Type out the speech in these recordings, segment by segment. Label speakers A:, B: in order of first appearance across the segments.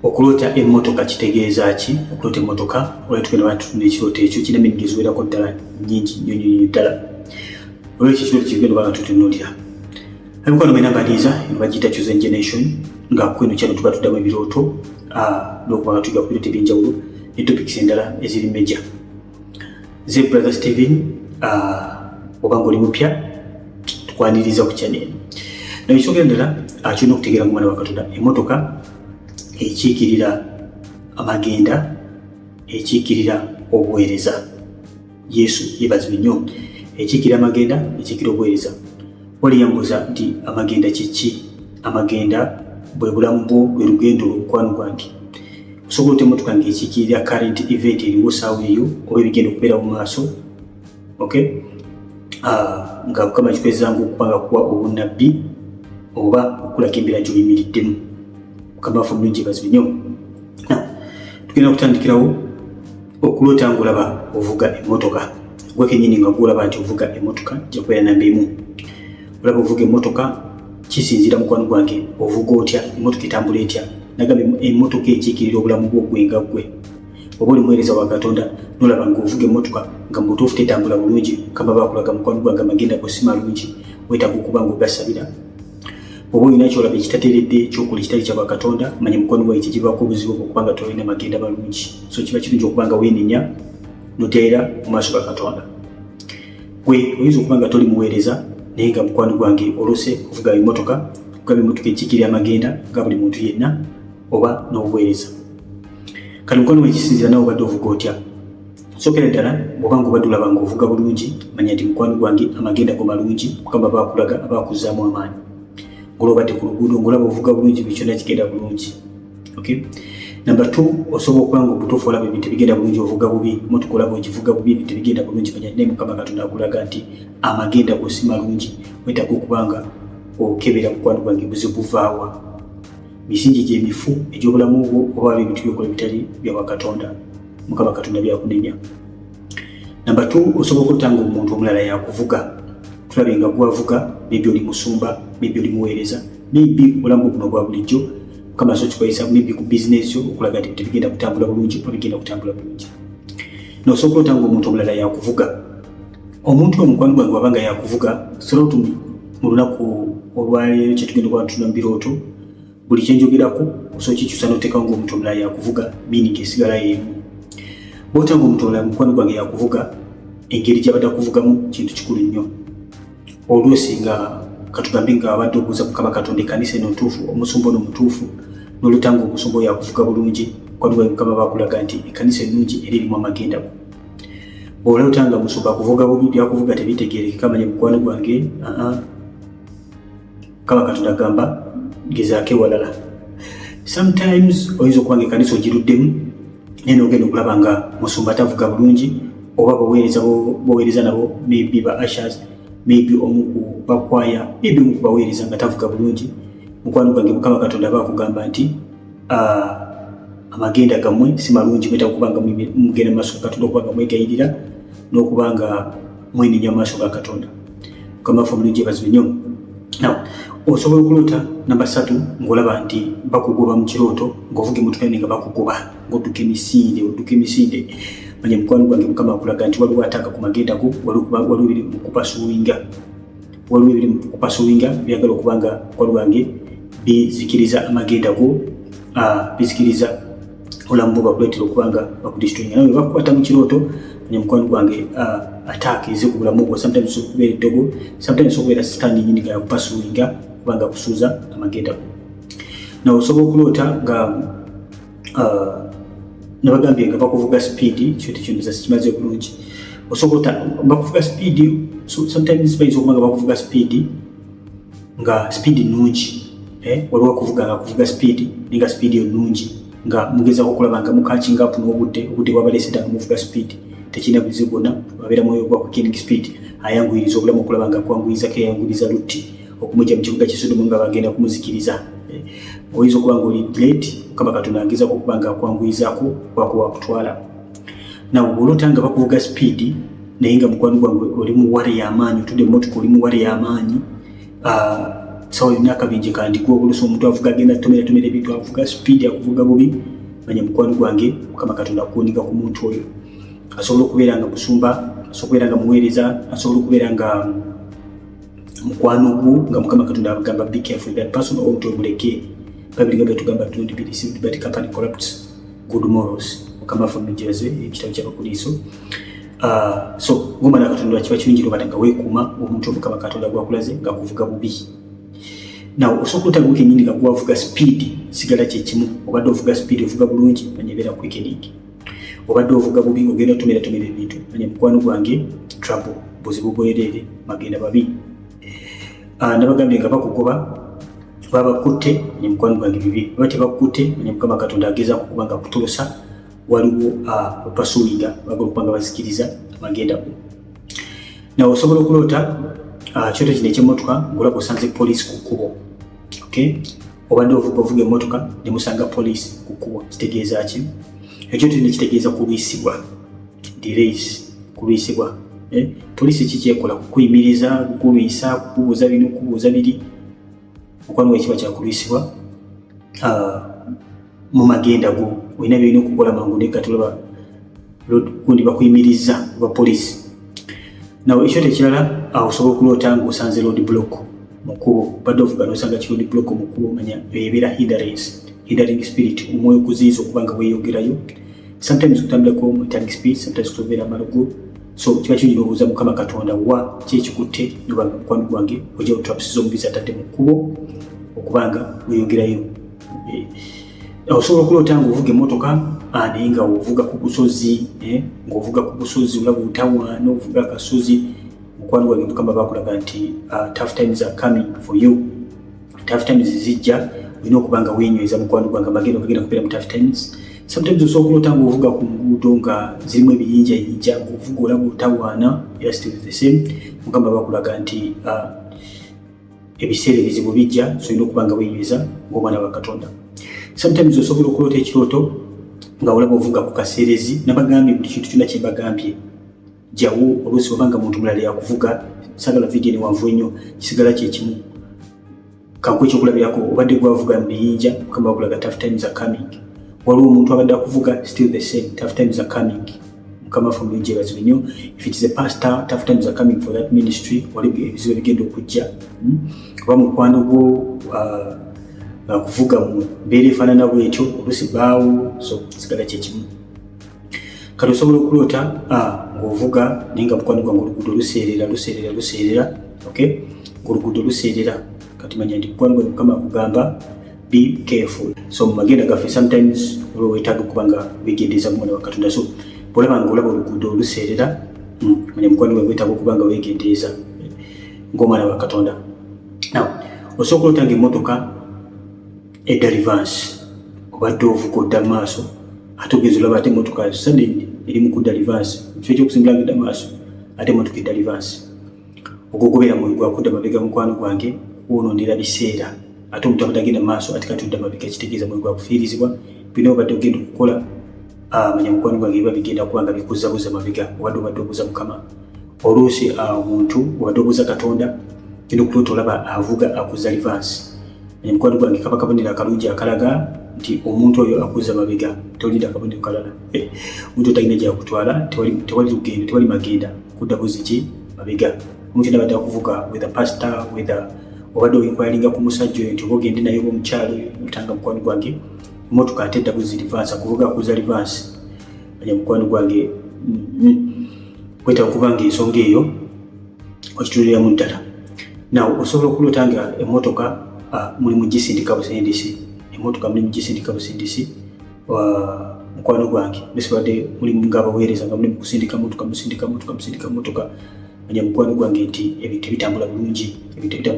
A: okulota emmotoka kitegeeza ki? Okulota emmotoka olwatugenda batufuna ekirooto ekyo kirina eminingi eziwerako ddala nnyingi nnyo ddala. Olwekyo ekirooto kigenda banga tutunuulira. Emikono mwena mbaliiza eno bagiyita chosen generation nga kweno kyano tuba tuddamu ebirooto n'okuba tuyiga ku birooto eby'enjawulo ne topics endala eziri major. Nze Brother Steven oba ng'oli mupya tukwaniriza ku channel eno. Naye ekyogera ddala kirina okutegeera mu mwana wa Katonda emmotoka ekiikirira amagenda, ekiikirira obuweereza. Yesu yeebazibwe nnyo. Ekiikirira amagenda, ekiikirira obuweereza. Wali yambuuza nti amagenda kiki? Amagenda bwe bulamu bwo, bwe lugendo lw'omukwano gwange. Osobola otya emmotoka ng'ekiikirira current event eriwo saawa eyo oba ebigenda okubeera mu maaso. Okay? Nga Mukama kikwezanga okuba nga kuwa obunnabbi oba okulaga embeera gy'oyimiriddemu. Mukama waffe omulungi yeebazibwe nnyo. Tugenda kutandikirawo okulota ng'olaba ovuga emmotoka. Gwe kennyini nga gwolaba nti ovuga emmotoka ejja kubeera namba emu. Olaba ovuga emmotoka kisinziira mukwano gwange ovuga otya, emmotoka etambula etya. Nagamba emmotoka ekiikirira obulamu bwo gwe nga ggwe. Oba oli muweereza wa Katonda n'olaba ng'ovuga emmotoka nga mu butuufu tetambula bulungi, Mukama baakulaga mukwano gwange amagenda go si malungi, weetaaga okuba ng'ogasabira. Oba olina kyolaba ekitateeredde ekyokola ekitali kya bwa Katonda, manya mukwano gwange kigivaako obuzibu bw'okuba nga tolina magenda malungi. So kiba kirungi okuba nga weenenya n'oteera mu maaso ga Katonda. Gwe oyinza okuba nga toli muweereza naye nga mukwano gwange olose ovuga emmotoka, okugaba emmotoka ekiikirira amagenda ga buli muntu yenna oba n'obuweereza. Kale mukwano gwange kisinziira nawe obadde ovuga otya. Sookera ddala bw'oba ng'obadde olaba ng'ovuga bulungi, manya nti mukwano gwange amagenda go malungi, Mukama baakulaga abaakuzaamu amaanyi. Ng'olobadde ku luguudo ng'olaba ovuga bulungi buli kyonna kigenda bulungi. Okay? Number 2, osobola okuba ng'obutuufu olaba ebintu bigenda bulungi ovuga bubi, emmotoka olaba ogivuga bubi ebintu bigenda bulungi, manya naye Mukama Katonda akulaga nti amagenda go si malungi, weetaaga okuba nga okebera mukwano gwange buzibu buvaawa. Misingi gy'emifu egy'obulamu bwo oba ebintu byokola bitali bya bwa Katonda, Mukama Katonda byakunenya. Number 2, osobola okutanga omuntu omulala yakuvuga. Tulabe nga gwavuga, maybe oli musumba, maybe oli muweereza, maybe obulamu buno bwa bulijjo, Mukama so kikozesa maybe ku business yo okulaga nti bigenda kutambula bulungi oba bigenda kutambula bulungi. N'osobola otanga omuntu omulala yakuvuga. Omuntu omukwano gwange wabanga yakuvuga, sobola otumi mu lunaku olwaleero kye tugenda okuba tutunda mu birooto, buli kye njogerako osobola kikyusa n'oteekawo ng'omuntu omulala yakuvuga, meaning esigala y'emu. Bw'otanga omuntu omulala mukwano gwange yakuvuga, engeri gy'abadde akuvugamu kintu kikulu nnyo. Oluusi nga katugambe nga abadde obuuza Mukama Katonda ekkanisa eno ntuufu, omusumba ono mutuufu, n'olutanga omusumba oyo akuvuga bulungi, mukwano gwange Mukama baakulaga nti ekkanisa ennungi era erimu amagenda go. Bw'olaba otanga omusumba akuvuga bubi, byakuvuga tebitegeerekeka, manya mukwano gwange Mukama Katonda agamba gezaako ewalala. Sometimes oyinza okuba nga ekkanisa ogiruddemu naye n'ogenda okulaba nga musumba tavuga bulungi, oba baweereza nabo maybe ba ushers, maybe omu ku bakwaya, maybe omu ku baweereza nga tavuga bulungi, mukwano gwange Mukama Katonda baakugamba nti amagenda gammwe si malungi, mwetaaga okuba nga mugenda mu maaso ga Katonda, okuba nga mwegayirira n'okuba nga mwenenya mu maaso ga Katonda. Mukama waffe omulungi yeebazibwe nnyo. Now, osobola okulota number 3 ng'olaba nti bakugoba mu kirooto, ng'ovuga emmotoka nga bakugoba, ng'odduka emisinde. Manya mukwano gwange Mukama akulaga nti waliwo ataka ku magenda go, waliwo ebiri mu kupasuwinga, byagala okuba nga mukwano gwange bizikiriza amagenda go, bizikiriza obulamu bwo bakuleetera okuba nga bakudisitoyinga. Nawe bakukwata mu kirooto, manya mukwano gwange attack eze ku bulamu bwo, sometimes okubeera eddogo, sometimes okubeera sitaani nnyini nga yakupasuwinga kuba nga kusuuza amagenda go. Nawe osobola okulota nga nabagambye nga bakuvuga speed, kyo tekyoneza sikimaze bulungi. Osobola bakuvuga speed, sometimes bayinza okuba nga bakuvuga speed nga speed nnungi. Waliwo akuvuga nga kuvuga speed naye nga speed yo nnungi, nga mugezaako okulaba nga mukakinga up n'obudde bw'abaleese ddala nga muvuga speed, tekirina buzibu bwonna, wabeera mwoyo gwa killing speed, ayanguyiriza obulamu okulaba nga akwanguyiza keyanguliza lutti okumujja mu kibuga ky'e Sodomu nga bagenda kumuzikiriza. Oyinza okuba ng'oli late, Mukama Katonda agezaako okuba nga akwanguyizaako wako wakutwala. Nawe bw'olota nga bakuvuga speed naye nga mukwano gwange oli mu wale y'amaanyi, otudde mu mmotoka oli mu wale y'amaanyi, sawa yonaka binje kandi ko oluso omuntu avuga agenda tomera ebintu avuga speed akuvuga bubi manya mukwano gwange Mukama Katonda akunika ku muntu oyo asobola okubeera nga musumba asobola okubeera nga muweereza asobola okubeera nga mukwano gwo nga Mukama Katonda agamba be careful that person or omuntu omuleke Bible gamba tugamba don't be deceived but company corrupts good morals Mukama from Jersey ekitabo ky'Abakuliiso so ngoma na Katonda kiba kirungi obanga weekuma omuntu Mukama Katonda gwakulaze nga kuvuga bubi now osokuta gwo kenyini nga gwavuga speed sigala kye kimu obadde ovuga speed ovuga bulungi manya beera quickening obadde ovuga bubi ogenda tomera ebintu manya mukwano gwange trouble buzibu bwerere magenda babi nabagambye nga bakugoba babakutte manya mukwano gwange bibi bate bakutte manya Mukama Katonda ageza kukubanga kutolosa waliwo opasuinga bagolo kubanga basikiriza magenda ko na osobola okulota kyoto kino ekyemotoka ngolako osanze police ku kkubo okay obadde ovuga emotoka ne musanga police ku kkubo kitegeeza ki ekyoto kino kitegeeza kulwisibwa delays kulwisibwa police kikyekola kukuyimiriza kukulwisa kukubuuza bino kubuuza biri mukwano wekiba kyakulwisibwa mu magenda go olina byolina okukola mangu ne katulaba gundi bakuyimiriza ba police nawe ekyoto ekirala osobola okulota ng'osanze road block mu kkubo badde ovuga n'osanga ki road block mu kkubo manya ebeera hindering spirit omwoyo okuziiza okuba nga weeyongerayo sometimes kutambulako hindering spirit sometimes kutobeera amalogo so kiba kirungi n'obuuza Mukama Katonda wa ki ekikutte noba mukwano gwange ojja otrapsiza omubizi atadde mu kkubo okuba nga weeyongerayo osobola okulota ng'ovuga emotoka naye nga ovuga ku busozi ng'ovuga ku busozi olaba utawaana ovuga akasozi mukwano gwange Mukama bakulaga nti tough times are coming for you tough times zijja olina okuba nga weenyweza mukwano gwange amagenda okagenda kubeera mu tough times sometimes osobola okulota ng'ovuga ku nguudo nga zirimu ebiyinjayinja ng'ovuga olaba utawaana era still the same Mukama bakulaga nti ebiseera ebizibu bijja so olina okuba nga weenyweza ng'omwana wa Katonda sometimes osobola okulota ekirooto nga olaba ovuga ku kaseerezi nabagambye buli kintu kyonna kyembagambye jawo oluusi obanga muntu mulala yakuvuga sagala vidiyo newanvu ennyo kisigala kyekimu kanku ekyokulabirako obadde gwavuga mu biyinja Mukama bakulaga tough times are coming waliwo omuntu abadde akuvuga still the same tough times are coming Mukama from mulungi ebazibu nnyo if it is a pastor tough times are coming for that ministry waliwo ebizibu ebigenda okujja oba mukwano gwo kuvuga mu mbeera efaanana bwetyo oluusi baawo so kisigala kyekimu kati osobola okulota ng'ovuga naye nga mukwano gwange oluguudo luseerera okay oluguudo luseerera kati manya nti mukwano gwange Mukama akugamba be careful so mu magenda gaffe sometimes olwo weetaaga okuba nga weegendeeza mu mwana wa Katonda so bw'olaba ng'olaba oluguudo oluseerera manya mukwano gwange weetaaga okuba nga weegendeeza ng'omwana wa Katonda now osobola okulota ng'emmotoka edda reverse obadde ovuga odda maaso ate ogezi olaba ate emotoka suddenly eri mu kudda reverse ekifo ekyokusimbula ngedda maaso ate emotoka edda reverse ogwo gubeera mwoyo gwakudda mabega mukwano gwange woonondera biseera ate omuntu abadde agenda maaso ate kati odda mabega kitegeeza mwoyo gwakufiirizibwa bino obadde ogenda okukola manya mukwano gwange biba bigenda kuba nga bikuzabuza mabega obadde obuuza Mukama oluusi omuntu obadde obuuza Katonda genda okulota olaba avuga akuza reverse mukwano gwange kaba kabonero akalungi akalaga nti omuntu oyo akuza mabega tolinda akabonero kalala omuntu talina gyakutwala tewali lugendo tewali magenda kudda buzi ki mabega omuntu nabadde akuvuga whether pastor whether obadde oyinkwalinga ku musajja oyo nti oba ogende naye oba omukyalo otanga mukwano gwange emotoka ate edda buzi reverse akuvuga akuza reverse manya mukwano gwange kwetaaga okuba nga ensonga eyo okituuliramu ddala naw osobola okulota nga emotoka mulimu gisindika busindisi emotoka mulimu gisindika busindisi mukwano gwange besibadde mulimu ng'abaweereza nga mulimu kusindika motoka manya mukwano gwange nti ebintu bitambula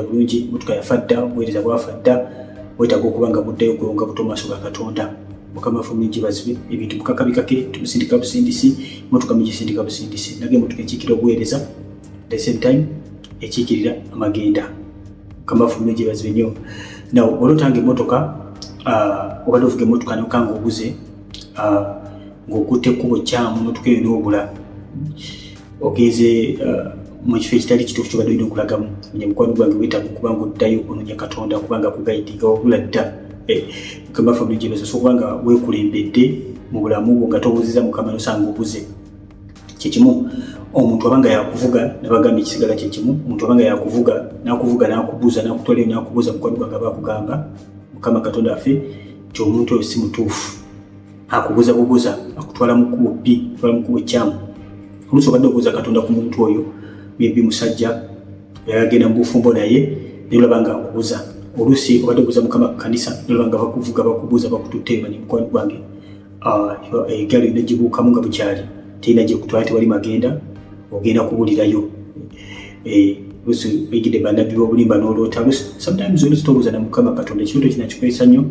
A: bulungi motoka yafadda obuweereza bwafadda weetaaga okuba nga buddayo gwonga buto maaso ga Katonda Mukama fulungi bazibe ebintu bukakabikake tumusindika busindisi motoka mugisindika busindisi nage motoka ekiikira obuweereza the same time ekiikirira amagenda Mukama fulungi bazibe nnyo now olotanga emotoka obadde ovuga emotoka nokanga oguze ng'okutte ekkubo kyamu motoka eyo n'obula ogeze mu kifo ekitali kituufu kyobadde olina okulagamu. Manya mukwano gwange weetaaga okuba nga oddayo onoonya Katonda kubanga kugayitinga wabula dda Mukama waffe omulungi yeebazibwe, kubanga weekulembedde mu bulamu bwo nga tobuuziza Mukama nosanga obuze. Kyekimu omuntu abanga yakuvuga nabagamba ekisigala kyekimu, omuntu abanga yakuvuga n'akubuuza n'akutwalayo n'akubuuza mukwano gwange abakugamba Mukama Katonda waffe nti omuntu oyo si mutuufu, akubuuza bubuuza akutwala mu kkubo bbi, atwala mu kkubo ekyamu. Oluusi obadde obuuza Katonda ku muntu oyo maybe musajja yagenda mu bufumbo naye nolaba nga akubuuza. Oluusi obadde obuuza Mukama ku kanisa nolaba nga bakuvuga bakubuuza bakututte. Manya mukwano gwange egalo yonna gibuukamu nga bukyali terina gye kutwala, tewali magenda, ogenda kubulirayo. Oluusi oyigidde bannabbi b'obulimba n'oloota. Sometimes oluusi tobuuza na Mukama Katonda, ekirooto kino kikozesa nnyo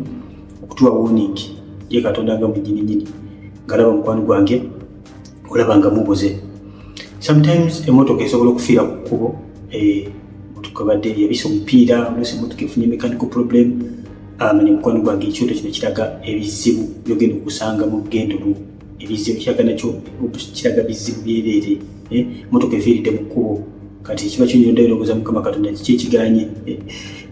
A: okutuwa warning ye Katonda nga mwennyini ng'alaba mukwano gwange olaba nga mubuze. Sometimes emmotoka esobola okufiira ku kkubo, emmotoka badde yabisa omupiira, oluusi emmotoka efunye mechanical problem. Manya mukwano gwange ekirooto kino kiraga ebizibu by'ogenda okusanga mu lugendo lwo. Ebizibu kiraga nakyo kiraga bizibu byereere. Emmotoka efiiridde mu kkubo, kati kiba kinyondayo n'obuuza Mukama Katonda kiki ekiganye.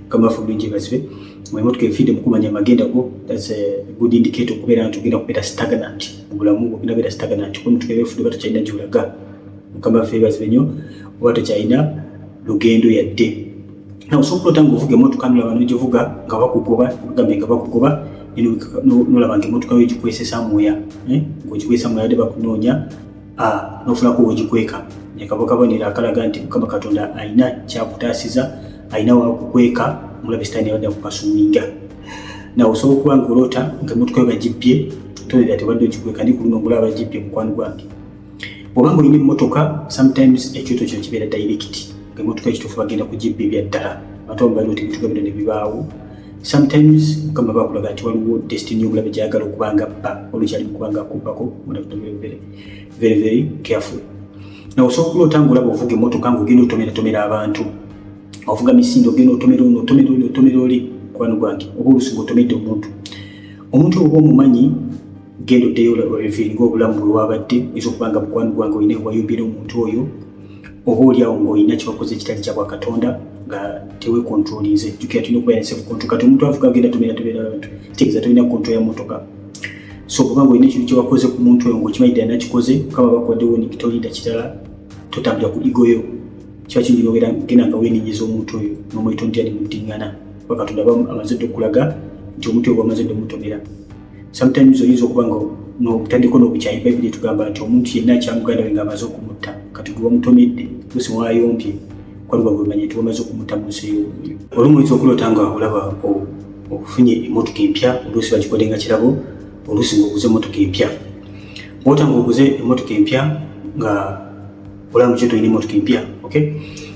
A: Mukama waffe omulungi yeebazibwe. Emmotoka efiiridde mu kkubo manya amagenda go, that's a good indicator okubeera nti ogenda kubeera stagnant mu bulamu bwo, ogenda kubeera stagnant kuba emmotoka eba efudde oba tokyalina gy'olaga. Mukama waffe yeebazibwe nnyo. Oba tokyalina lugendo yadde. Osobola okuloota ng'ovuga emmotoka nolaba n'ogivuga nga bakugoba, bagambe nga bakugoba nolaba ng'emmotoka yo gikwesesa mwoya, ng'ogikwesa mwoya wadde bakunoonya n'ofunako w'ogikweka. Kabonero akalaga nti Mukama Katonda alina kyakutaasiza, alina wakukweka, omulabe sitaani yabadde akukasuwinga. Nawe osobola okuba ng'oloota ng'emmotoka yo bagibbye, tolera tebadde ogikweka, naye ku luno ng'olaba bagibbye mukwano gwange. Bw'oba ng'olina emmotoka, sometimes ekyoto kino kibeera direct. Emmotoka ekituufu bagenda kugibba ebya ddala, ate omubaliro ti ebintu byonna ne bibaawo. Sometimes Mukama bakulaga nti waliwo destiny y'omulabe gy'ayagala okuba nga bba, olukyali mu kuba nga akubbako. Very very careful. Nawe osobola okuloota ng'olaba ovuga emmotoka ng'ogenda otomera abantu, ovuga misinde ogenda otomera ono otomera oli mukwano gwange, oba oluusi ng'otomedde omuntu oba omumanyi genda oddeyo revealinga obulamu bwe wabadde, oyinza okuba nga mukwano gwange olina wayumbira omuntu oyo, oba oliawo ng'olina kyebakoze ekitali kya Bwakatonda nga teweekontrolize. Jjukira tulina okubeera ne self control. Kati omuntu avuga agenda tomera abantu, kitegeeza tolina control ya mmotoka. So bw'oba ng'olina ekintu kye wakoze ku muntu oyo ng'okimanyi ddala nakikoze, Mukama bakuwadde warning, tolinda kitala, totambula ku ego yo. Kiba kingi n'ogenda nga weenenyeza omuntu oyo n'omuyita nti ali mu ddiŋŋana, kuba Katonda aba amaze dde okulaga nti omuntu oyo bw'amaze dde omutomera. Sometimes oyinza okuba nga n'obutaddeko n'obukyayi. Bayibuli etugamba nti omuntu yenna akyamuganda we ng'amaze okumutta, kati gwe wamutomedde oluusi wayompye mukwano gwange omanye nti wamaze okumutta mu nsi eyo. Olumu oyinza okuloota nga olaba ofunye emmotoka empya, oluusi bagikodde nga kirabo, oluusi ng'oguze emmotoka empya. Bw'ota ng'oguze emmotoka empya nga olaba mu kyoto olina emmotoka empya,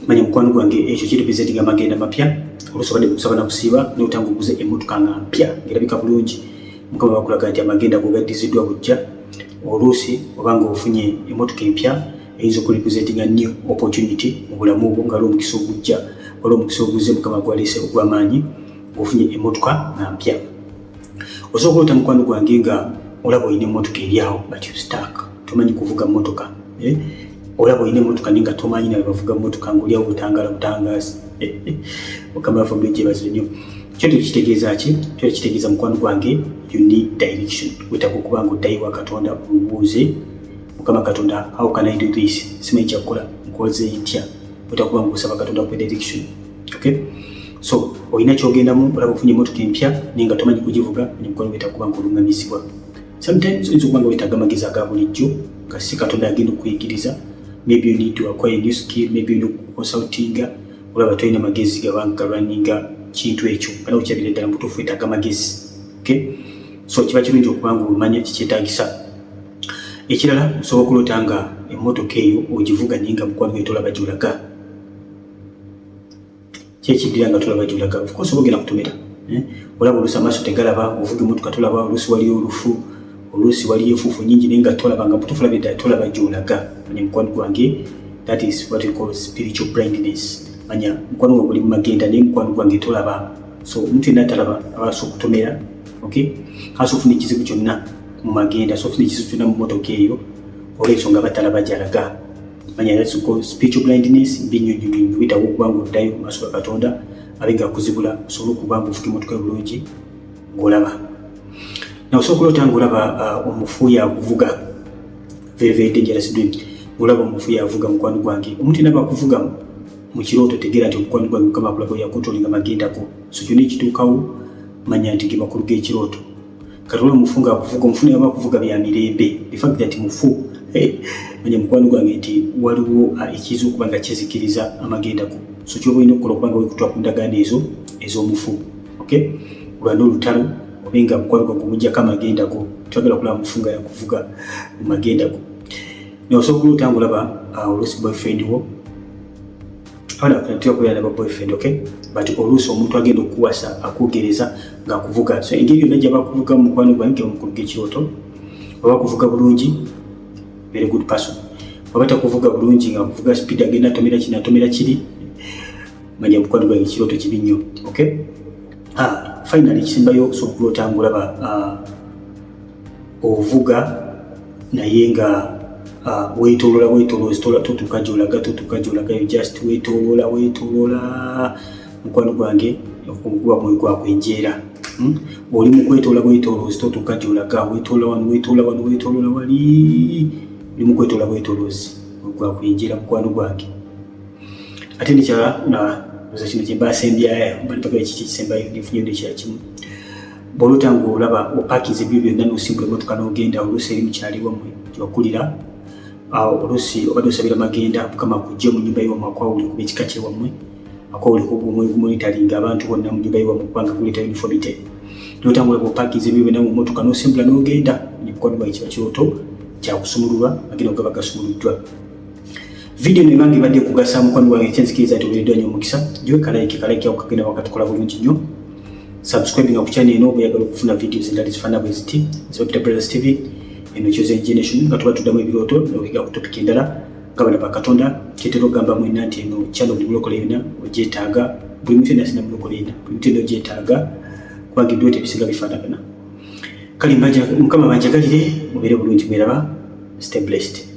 A: manya mukwano gwange ekyo kirepresentinga amagenda mapya. Oluusi obadde kusaba na kusiiba n'ota ng'oguze emmotoka nga mpya ng'erabika bulungi, Mukama bakulaga nti amagenda go gaddiziddwa bujja. Oluusi oba ng'ofunye emmotoka empya eyinza okurepresentinga new opportunity mu bulamu bwo, nga omukisa ogujja waliwo omukisa oguzze Mukama gwaleese ogw'amaanyi ng'ofunye emmotoka nga mpya. Osobola okuloota mukwano gwange nga olaba olina emmotoka eri awo but you stuck, tomanyi kuvuga mmotoka. Olaba olina emmotoka naye nga tomanyi nawe bavuga mmotoka ng'oli awo otangala butangaazi. Mukama waffe omulungi yeebazibwe nnyo. Kyo tekitegeeza ki? Kyo tekitegeeza mukwano gwange you need direction. Weetaaga okuba ng'oddayo ewa Katonda omubuuze, Mukama Katonda, how can I do this? Simanyi kyakukola, nkoze ntya? Weetaaga okuba ng'osaba Katonda akuwe direction. So olina kyogendamu, olaba ofunye emmotoka empya naye nga tomanyi kugivuga, mukwano weetaaga okuba ng'oluŋŋamizibwa. Sometimes oyinza okuba nga weetaaga amagezi aga bulijjo nga si Katonda agenda okuyigiriza. Maybe you need to acquire a new skill, maybe you need consulting, olaba tolina magezi gabanga galwaninga kintu ekyo, kana okyabira ddala mu butuufu weetaaga amagezi. So kiba kirungi okuba ng'omanya kikyetaagisa. Ekirala osobola okuloota nga emmotoka eyo ogivuga naye nga mukwano gwe tolaba gy'olaga. Kyekiddira nga tolaba gy'olaga, of course oba ogenda kutomera, olaba oluusi amaaso tegalaba, ovuga emmotoka tolaba, oluusi waliyo olufu, oluusi waliyo enfuufu nnyingi naye nga tolaba, nga mutuufu olabye ddala tolaba gy'olaga. Manya mukwano gwange, that is what we call spiritual blindness. Manya mukwano gwange guli mu magenda naye mukwano gwange tolaba. So omuntu yenna atalaba abaasa okutomera, abaasa okufuna ekizibu kyonna mu magenda, so ofuna ekizibu kyonna mu mmotoka eyo olw'ensonga batalaba gy'alaga. manya that's called spiritual blindness binyonyo bita okubango dayo maso Katonda abenga kuzibula solo kubango ufuke motoka bulungi ngolaba na osobola otangulaba omufuya kuvuga very dangerous doing ngolaba omufuya avuga mukwano gwange omuntu naba kuvuga mu kiroto tegera nti omukwano gwange kama kulako ya controlling amagenda ko so kyoni kitukawo manya nti kimakulu gekiroto katolo mufunga kuvuga omufune yaba kuvuga bya mirembe the fact that mufu manya mukwano gwange nti waliwo ekizo kubanga kizikiriza amagenda ko so kyobo ino kulo kubanga wekutwa kundagana ezo mufu okay ulando lutalo obenga mukwano gwange mujja kama agenda ko twagala kula mufunga ya kuvuga magenda ko no so kulo tangulaba olusi boyfriend wo ana kunatiwa kuyana ba boyfriend okay but olusi omuntu agenda okuwasa akugereza nga kuvuga so engeri najja bakuvuga mukwano gwange omukuluge kiroto baba kuvuga bulungi very good person wabata kuvuga bulungi nga kuvuga speed agenda tomera kiri manya mukwano gwange kiroto kibinyo okay finally kisimbayo so kulotangula ba ovuga naye nga wetolola tutukajolaga you just wetolola mukwano gwange okuguba moyo gwa kwenjera oli mukwetolola tutukajolaga wetolola wali oli mukwetolola gwa kwenjera mukwano gwange ate ndikyala na kino kyembasembya bali paka ekisembayo nifunye ekyakimu bolotango olaba opakize byo byonna n'osimbula emotoka n'ogenda oluusi eri mukyali wammwe gyokulira oluusi obadde osabira magenda mukama kujja mu nnyumba y'ewammwe akwawule kuba ekika kyewammwe akwawule kumonitaringa abantu bonna mu nnyumba y'ewammwe kubanga kuleeta uniformity n'otanga olaba opakize byo byonna mu mmotoka n'osimbula n'ogenda mukwano gwange kiba kiroto kyakusumululwa agenda okugaba gasumuluddwa video nemange badde kugasa mukwano gwange kyenzikiriza nti obeereddwa nnyo omukisa gyowe kalaiki okagenda wakatukola bulungi nnyo subscribing ku channel eno buyagala okufuna videos endala zifaana bwe ziti Peter Brothers TV eno Chosen Generation nga tuba tuddamu ebiroto n'oyiga ku topic endala nga bana ba Katonda kyetera ogamba mwena nti eno channel buli bulokole yonna ogyetaaga buli muntu yenna asina bulokole yonna buli muntu yenna ogyetaaga kubanga ebyoto ebisinga bifaanagana kale mukama banjagalire mubeere bulungi mweraba stay blessed.